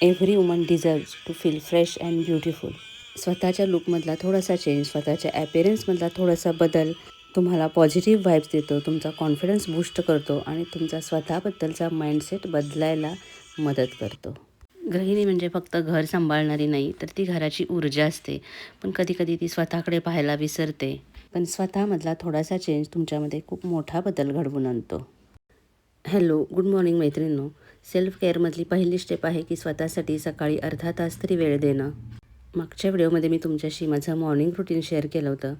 Every woman deserves to feel fresh and beautiful. स्वतःच्या लुकमधला थोडासा चेंज, स्वतःच्या ॲपिअरन्समधला थोडासा बदल तुम्हाला पॉझिटिव्ह व्हाईब्स देतो, तुमचा कॉन्फिडन्स बूस्ट करतो आणि तुमचा स्वतःबद्दलचा माइंडसेट बदलायला मदत करतो. गृहिणी म्हणजे फक्त घर सांभाळणारी नाही, तर ती घराची ऊर्जा असते. पण कधीकधी ती स्वतःकडे पाहायला विसरते. पण स्वतःमधला थोडासा चेंज तुमच्यामध्ये खूप मोठा बदल घडवून आणतो. हॅलो, गुड मॉर्निंग मैत्रिणींनो. सेल्फ केअरमधली पहिली स्टेप आहे की स्वतःसाठी सकाळी अर्धा तास तरी वेळ देणं. मागच्या व्हिडिओमध्ये मी तुमच्याशी माझं मॉर्निंग रुटीन शेअर केलं होतं.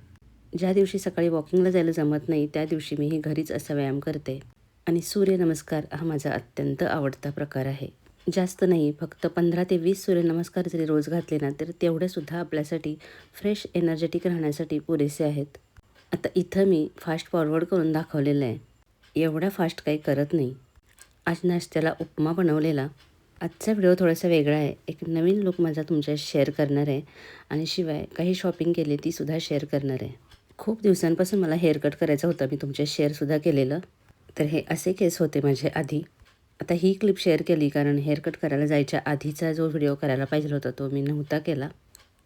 ज्या दिवशी सकाळी वॉकिंगला जायला जमत नाही, त्या दिवशी मी घरीच असा व्यायाम करते. आणि सूर्यनमस्कार हा माझा अत्यंत आवडता प्रकार आहे. जास्त नाही, फक्त 15 ते 20 सूर्यनमस्कार जरी रोज घातले ना, तर तेवढेसुद्धा आपल्यासाठी फ्रेश एनर्जेटिक राहण्यासाठी पुरेसे आहेत. आता इथं मी फास्ट फॉरवर्ड करून दाखवलेलं आहे. एवढा फास्ट काही करत नाही. आज नाश्त्याला उपमा बनवलेला. आजचा व्हिडिओ थोडासा वेगळा आहे. एक नवीन लूक माझा तुमच्याशी शेअर करणार आहे आणि शिवाय काही शॉपिंग केली तीसुद्धा शेअर करणार आहे. खूप दिवसांपासून मला हेअरकट करायचा होता, मी तुमच्या शेअरसुद्धा केलेलं. तर हे असे केस होते माझे आधी. आता ही क्लिप शेअर केली कारण हेअरकट करायला जायच्या आधीचा जो व्हिडिओ करायला पाहिजे होता तो मी नव्हता केला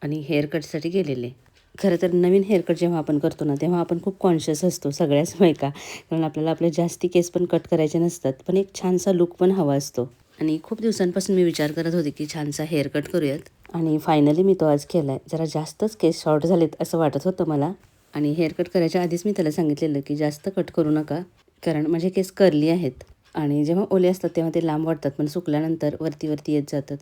आणि हेअरकटसाठी गेलेले. खरं तर नवीन हेअरकट जेव्हा आपण करतो ना, तेव्हा आपण खूप कॉन्शियस असतो सगळ्याच बायका. कारण आपल्याला आपले जास्ती केस पण कट करायचे नसतात, पण एक छानसा लूक पण हवा असतो. आणि खूप दिवसांपासून मी विचार करत होते की छानसा हेअरकट करूयात आणि फायनली मी तो आज केला आहे. जरा जास्तच केस शॉर्ट झालेत असं वाटत होतं मला आणि हेअरकट करायच्या आधीच मी त्याला सांगितलेलं की जास्त कट करू नका, कारण माझे केस कर्ली आहेत आणि जेव्हा ओले असतात तेव्हा ते लांब वाटतात, पण सुकल्यानंतर वरती वरती येत जातात,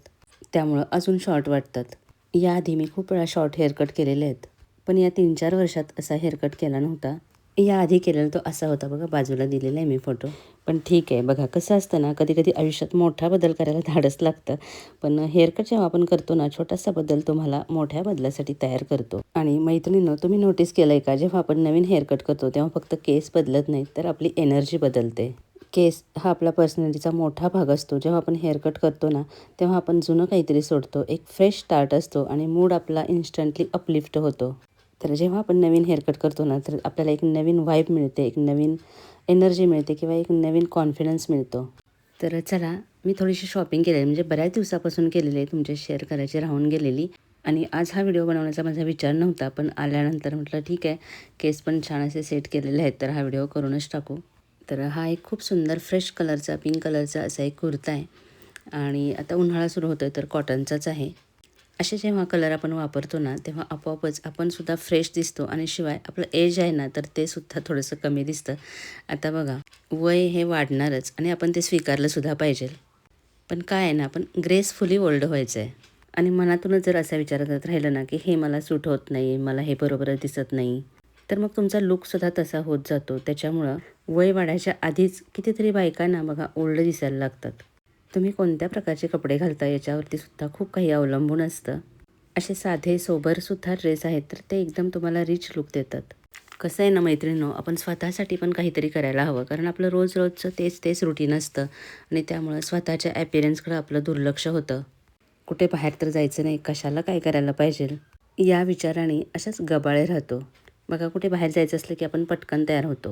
त्यामुळं अजून शॉर्ट वाटतात. याआधी मी खूप वेळा शॉर्ट हेअरकट केलेले आहेत, पण या 3-4 वर्षात असा हेअरकट केला नव्हता. याआधी केलेला तो असा होता बघा, बाजूला दिलेला आहे मी फोटो. पण ठीक आहे, बघा कसं असतं ना, कधी कधी आयुष्यात मोठा बदल करायला धाडस लागतं. पण हेअरकट जेव्हा आपण करतो ना, छोटासा बदल तुम्हाला मोठ्या बदलासाठी तयार करतो. आणि मैत्रिणींनो, तुम्ही नोटीस केलं आहे का, जेव्हा आपण नवीन हेअरकट करतो तेव्हा फक्त केस बदलत नाहीत, तर आपली एनर्जी बदलते. केस हा आपला पर्सनॅलिटीचा मोठा भाग असतो. जेव्हा आपण हेअरकट करतो ना, तेव्हा आपण जुनं काहीतरी सोडतो, एक फ्रेश स्टार्ट असतो आणि मूड आपला इन्स्टंटली अपलिफ्ट होतो. तर जेव्हा आपण नवीन हेअरकट करतो ना, तर आपल्याला एक नवीन वाईब मिळते, एक नवीन एनर्जी मिळते किंवा एक नवीन कॉन्फिडन्स मिळतो. तर चला, मी थोडीशी शॉपिंग केलेली, म्हणजे बऱ्याच दिवसापासून केलेली आहे, तुमच्या शेअर करायची राहून गेलेली. आणि आज हा व्हिडिओ बनवण्याचा माझा विचार नव्हता, पण आल्यानंतर म्हटलं ठीक आहे, केस पण छान असे सेट केलेले आहेत, तर हा व्हिडिओ करूनच टाकू. तर हा एक खूप सुंदर फ्रेश कलरचा, पिंक कलरचा असा एक कुर्ता आहे आणि आता उन्हाळा सुरू होतो आहे, तर कॉटनचाच आहे. असे जेव्हा कलर आपण वापरतो ना, तेव्हा आपोआपच आपण सुद्धा फ्रेश दिसतो आणि शिवाय आपलं एज आहे ना, तर ते सुद्धा थोडंसं कमी दिसतं. आता बघा, वय हे वाढणारच आणि आपण ते स्वीकारलंसुद्धा पाहिजे. पण काय आहे ना, आपण ग्रेसफुली ओल्ड व्हायचं आहे. आणि मनातूनच जर असा विचार करत राहिलं ना, की हे मला सूट होत नाही, मला हे बरोबर दिसत नाही, तर मग तुमचा लूकसुद्धा तसा होत जातो. त्याच्यामुळं वय वाढायच्या आधीच कितीतरी बायकांना बघा ओल्ड दिसायला लागतात. तुम्ही कोणत्या प्रकारचे कपडे घालता याच्यावरती सुद्धा खूप काही अवलंबून असतं. असे साधे सोबरसुद्धा ड्रेस आहेत, तर ते एकदम तुम्हाला रिच लूक देतात. कसं आहे ना मैत्रिणींनो, आपण स्वतःसाठी पण काहीतरी करायला हवं, कारण आपलं रोजचं तेच तेच रुटीन असतं आणि त्यामुळं स्वतःच्या ॲपिअरन्सकडं आपलं दुर्लक्ष होतं. कुठे बाहेर तर जायचं नाही, कशाला काय करायला पाहिजे या विचाराने अशाच गबाळे राहतो. बघा, कुठे बाहेर जायचं असलं की आपण पटकन तयार होतो,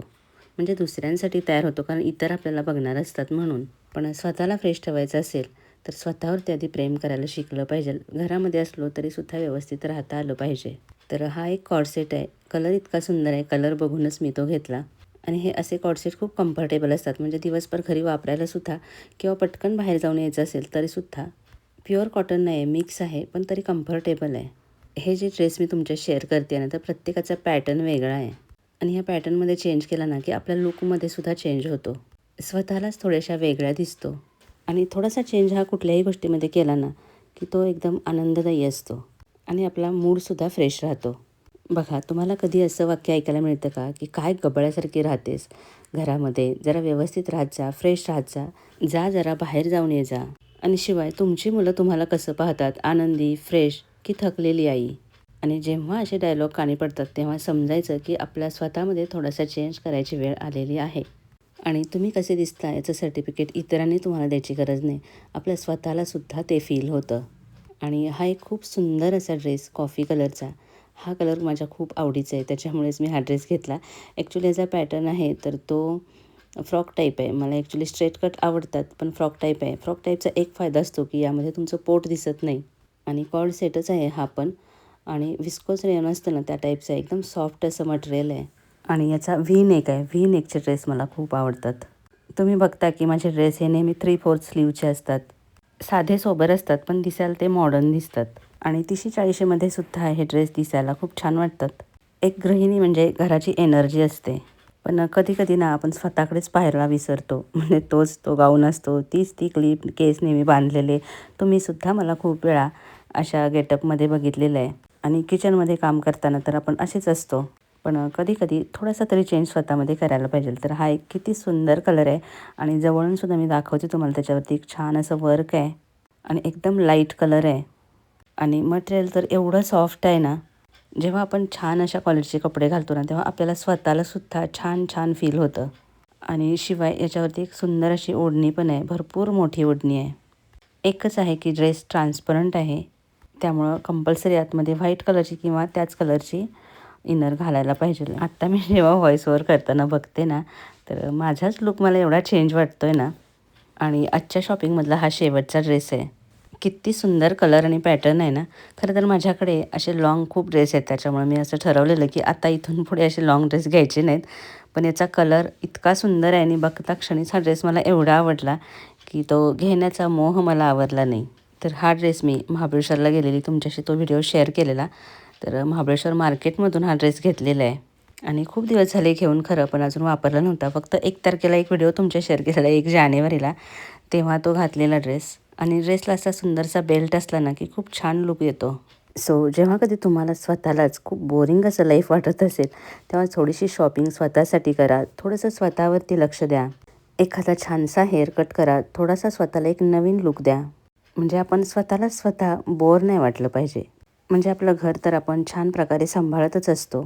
म्हणजे दुसऱ्यांसाठी तयार होतो, कारण इतर आपल्याला बघणार असतात म्हणून. पण स्वतःला फ्रेश ठेवायचं असेल तर स्वतःवरती आधी प्रेम करायला शिकलं पाहिजे. घरामध्ये असलो तरीसुद्धा व्यवस्थित राहता आलं पाहिजे. तर हा एक कॉर्डसेट आहे, कलर इतका सुंदर आहे, कलर बघूनच मी तो घेतला. आणि हे असे कॉर्डसेट खूप कम्फर्टेबल असतात, म्हणजे दिवसभर घरी वापरायलासुद्धा किंवा पटकन बाहेर जाऊन यायचं असेल तरीसुद्धा. प्युअर कॉटन नाही आहे, मिक्स आहे, पण तरी कम्फर्टेबल आहे. हे जे ड्रेस मी तुमच्या शेअर करते ना, तर प्रत्येकाचा पॅटर्न वेगळा आहे आणि ह्या पॅटर्नमध्ये चेंज केला ना, की आपल्या लूकमध्ये सुद्धा चेंज होतो. स्वतःलाच थोड्याशा वेगळ्या दिसतो आणि थोडासा चेंज हा कुठल्याही गोष्टीमध्ये केला ना, की तो एकदम आनंददायी असतो आणि आपला मूडसुद्धा फ्रेश राहतो. बघा, तुम्हाला कधी असं वाक्य ऐकायला मिळतं का, की काय गबाळ्यासारखी राहतेस घरामध्ये, जरा व्यवस्थित राहत जा, फ्रेश राहत जा, जा जरा बाहेर जाऊन ये जा. आणि शिवाय तुमची मुलं तुम्हाला कसं पाहतात, आनंदी, फ्रेश की थकलेली आई. आणि जेव्हा असे डायलॉग कानी पडतात तेव्हा समजायचं की आपल्या स्वतःमध्ये थोडासा चेंज करायची वेळ आलेली आहे. आणि तुम्ही कसे दिसता याचं सर्टिफिकेट इतरांनी तुम्हाला द्यायची गरज नाही, आपल्या स्वतःलासुद्धा ते फील होतं. आणि हा एक खूप सुंदर असा ड्रेस कॉफी कलरचा, हा कलर माझ्या खूप आवडीचा आहे, त्याच्यामुळेच मी हा ड्रेस घेतला. ॲक्च्युली याचा पॅटर्न आहे तर तो फ्रॉक टाईप आहे. मला ॲक्च्युली स्ट्रेट कट आवडतात, पण फ्रॉक टाईप आहे. फ्रॉक टाईपचा एक फायदा असतो की यामध्ये तुमचं पोट दिसत नाही आणि कॉर्ड सेटच आहे हा पण. आणि विस्कोस रेयन असतं ना त्या टाईपचं आहे. एकदम सॉफ्ट असं मटेरियल आहे आणि याचा व्ही नेक आहे. व्ही नेकचे ड्रेस मला खूप आवडतात. तुम्ही बघता की माझे ड्रेस हे नेहमी 3/4 स्लीवचे असतात. साधे सोबर असतात, पण दिसायला ते मॉडर्न दिसतात आणि 30-40मध्ये सुद्धा हे ड्रेस दिसायला खूप छान वाटतात. एक गृहिणी म्हणजे घराची एनर्जी असते. पण कधी-कधी ना आपण स्वतःकडेच पाहायला विसरतो. म्हणजे तोच तो गाऊन असतो, तीच ती क्लिप केस नेहमी बांधलेले. तुम्ही सुद्धा मला खूप वेळा अशा गेटअपमध्ये बघितलेलं आहे आणि किचनमध्ये काम करताना तर आपण असेच असतो. पण कधी-कधी थोडासा तरी चेंज स्वतःमध्ये करायला पाहिजे. तर हा एक किती सुंदर कलर आहे आणि जवळून सुद्धा मी दाखवते तुम्हाला. त्याच्यावरती एक छान असं वर्क आहे आणि एकदम लाईट कलर आहे आणि मटेरियल तर एवढं सॉफ्ट आहे ना, जेव्हा आपण छान अशा क्वालिटीचे कपडे घालतो ना, तेव्हा आपल्याला स्वतःला सुद्धा छान छान फील होतं. आणि शिवाय याच्यावरती एक सुंदर अशी ओढणी पण आहे. भरपूर मोठी ओढणी आहे. एकच आहे की ड्रेस ट्रान्सपरंट आहे. त्यामुळं कंपल्सरी आतमध्ये व्हाईट कलरची किंवा त्याच कलरची इनर घालायला पाहिजे. आत्ता मी जेव्हा व्हॉईस ओव्हर करताना बघते ना, तर माझाच लूक मला एवढा चेंज वाटतोय ना. आणि आजच्या शॉपिंगमधला हा शेवटचा ड्रेस आहे. किती सुंदर कलर आणि पॅटर्न आहे ना. खरं तर माझ्याकडे असे लाँग खूप ड्रेस आहेत. त्याच्यामुळे मी असं ठरवलेलं की आता इथून पुढे असे लाँग ड्रेस घ्यायचे नाहीत. पण याचा कलर इतका सुंदर आहे आणि बघता क्षणीच हा ड्रेस मला एवढा आवडला की तो घेण्याचा मोह मला आवरला नाही. तर हा ड्रेस मी महाबळेश्वरला गेलेली तुमच्याशी तो व्हिडिओ शेअर केलेला. तर महाबळेश्वर मार्केटमधून हा ड्रेस घेतलेला आहे आणि खूप दिवस झाले घेऊन खरं, पण अजून वापरला नव्हता. फक्त 1 तारखेला एक व्हिडिओ तुमच्या शेअर केलेला 1 जानेवारीला, तेव्हा तो घातलेला ड्रेस. आणि ड्रेसला असा सुंदरसा बेल्ट असला ना की खूप छान लूक येतो. सो जेव्हा कधी तुम्हाला स्वतःलाच खूप बोरिंग असं लाईफ वाटत असेल, तेव्हा थोडीशी शॉपिंग स्वतःसाठी करा. थोडंसं स्वतःवरती लक्ष द्या. एखादा छानसा हेअर कट करा. थोडासा स्वतःला एक नवीन लूक द्या. म्हणजे आपण स्वतःला स्वतः बोर नाही वाटलं पाहिजे. म्हणजे आपलं घर तर आपण छान प्रकारे सांभाळतच असतो.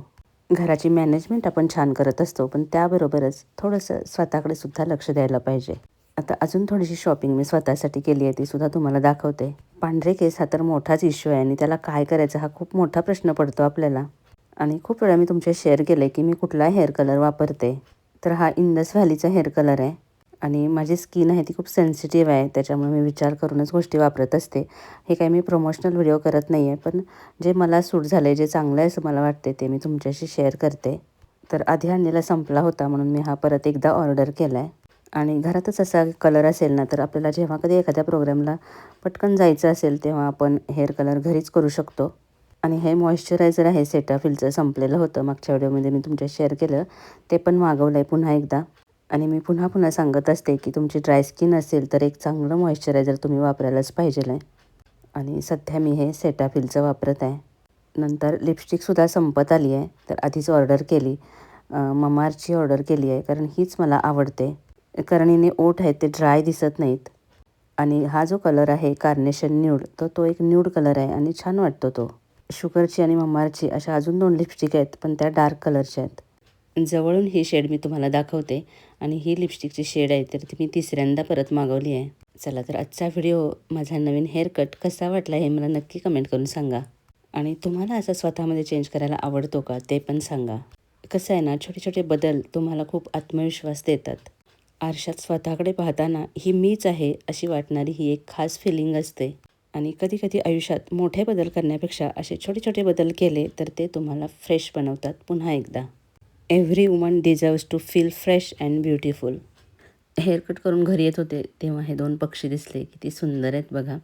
घराची मॅनेजमेंट आपण छान करत असतो, पण त्याबरोबरच थोडंसं स्वतःकडे सुद्धा लक्ष द्यायला पाहिजे. आता अजून थोडीशी शॉपिंग मी स्वतःसाठी केली आहे, ती सुद्धा तुम्हाला दाखवते. पांढरे केस हा तर मोठाच इश्यू आहे आणि त्याला काय करायचं हा खूप मोठा प्रश्न पडतो आपल्याला. आणि खूप वेळा मी तुमच्याशी शेअर केलं आहे की मी कुठला हेअर कलर वापरते. तर हा इंडस व्हॅलीचा हेअर कलर आहे आणि माझी स्किन आहे ती खूप सेन्सिटिव्ह आहे. त्याच्यामुळे मी विचार करूनच गोष्टी वापरत असते. हे काही मी प्रमोशनल व्हिडिओ करत नाही आहे, पण जे मला सूट झालं आहे, जे चांगलं आहे असं मला वाटते ते मी तुमच्याशी शेअर करते. तर आधी आणलेला संपला होता म्हणून मी हा परत एकदा ऑर्डर केला आहे. आणि घरातच असा कलर असेल ना, तर आपल्याला जेव्हा कधी एखाद्या प्रोग्रामला पटकन जायचं असेल, तेव्हा आपण हेअर कलर घरीच करू शकतो. आणि हे मॉइश्चरायझर आहे सेटाफिलचं, संपलेलं होतं मागच्या व्हिडिओमध्ये मी तुमच्या शेअर केलं. ते पण मागवलं आहे पुन्हा एकदा. आणि मी पुन्हा पुन्हा सांगत असते की तुमची ड्राय स्किन असेल तर एक चांगलं मॉइश्चरायझर तुम्ही वापरायलाच पाहिजे आहे. आणि सध्या मी हे सेटाफिलचं वापरत आहे. नंतर लिपस्टिकसुद्धा संपत आली आहे, तर आधीच ऑर्डर केली. ममाअर्थची ऑर्डर केली आहे, कारण हीच मला आवडते. कारण हिने ओठ आहेत ते ड्राय दिसत नाहीत. आणि हा जो कलर आहे कार्नेशन न्यूड, तो एक न्यूड कलर आहे आणि छान वाटतो तो. शुगरची आणि ममाअर्थची अशा अजून 2 लिपस्टिक आहेत, पण त्या डार्क कलरच्या आहेत. जवळून ही शेड मी तुम्हाला दाखवते आणि ही लिपस्टिकची शेड आहे, तर ती मी तिसऱ्यांदा परत मागवली आहे. चला तर आजचा व्हिडिओ माझा नवीन हेअर कट कसा वाटला हे मला नक्की कमेंट करून सांगा. आणि तुम्हाला असं स्वतःमध्ये चेंज करायला आवडतो का ते पण सांगा. कसं आहे ना, छोटे छोटे बदल तुम्हाला खूप आत्मविश्वास देतात. आरशात स्वतःकडे पाहताना ही मीच आहे अशी वाटणारी ही एक खास फिलिंग असते. आणि कधी-कधी आयुष्यात मोठे बदल करण्यापेक्षा असे छोटे-छोटे बदल केले तर ते तुम्हाला फ्रेश बनवतात पुन्हा एकदा. Every woman deserves to feel fresh and beautiful. Haircut करून घरी येत होते तेव्हा हे 2 पक्षी दिसले. किती सुंदर आहेत बघा.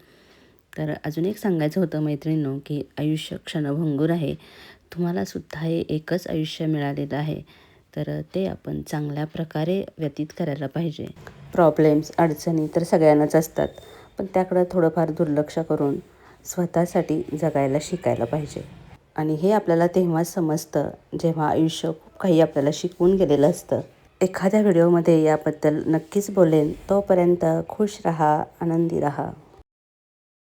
तर अजून एक सांगायचं होतं मैत्रिणींनो, की आयुष्य क्षणभंगूर आहे. तुम्हाला सुद्धा हे एकच आयुष्य मिळालेलं आहे. तर ते आपण चांगल्या प्रकारे व्यतीत करायला पाहिजे. प्रॉब्लेम्स, अडचणी तर सगळ्यांनाच असतात, पण त्याकडं थोडंफार दुर्लक्ष करून स्वतःसाठी जगायला शिकायला पाहिजे. आणि हे आपल्याला तेव्हाच समजतं जेव्हा आयुष्य खूप काही आपल्याला शिकवून गेलेलं असतं. एखाद्या व्हिडिओमध्ये याबद्दल नक्कीच बोलेन. तोपर्यंत खुश राहा, आनंदी राहा.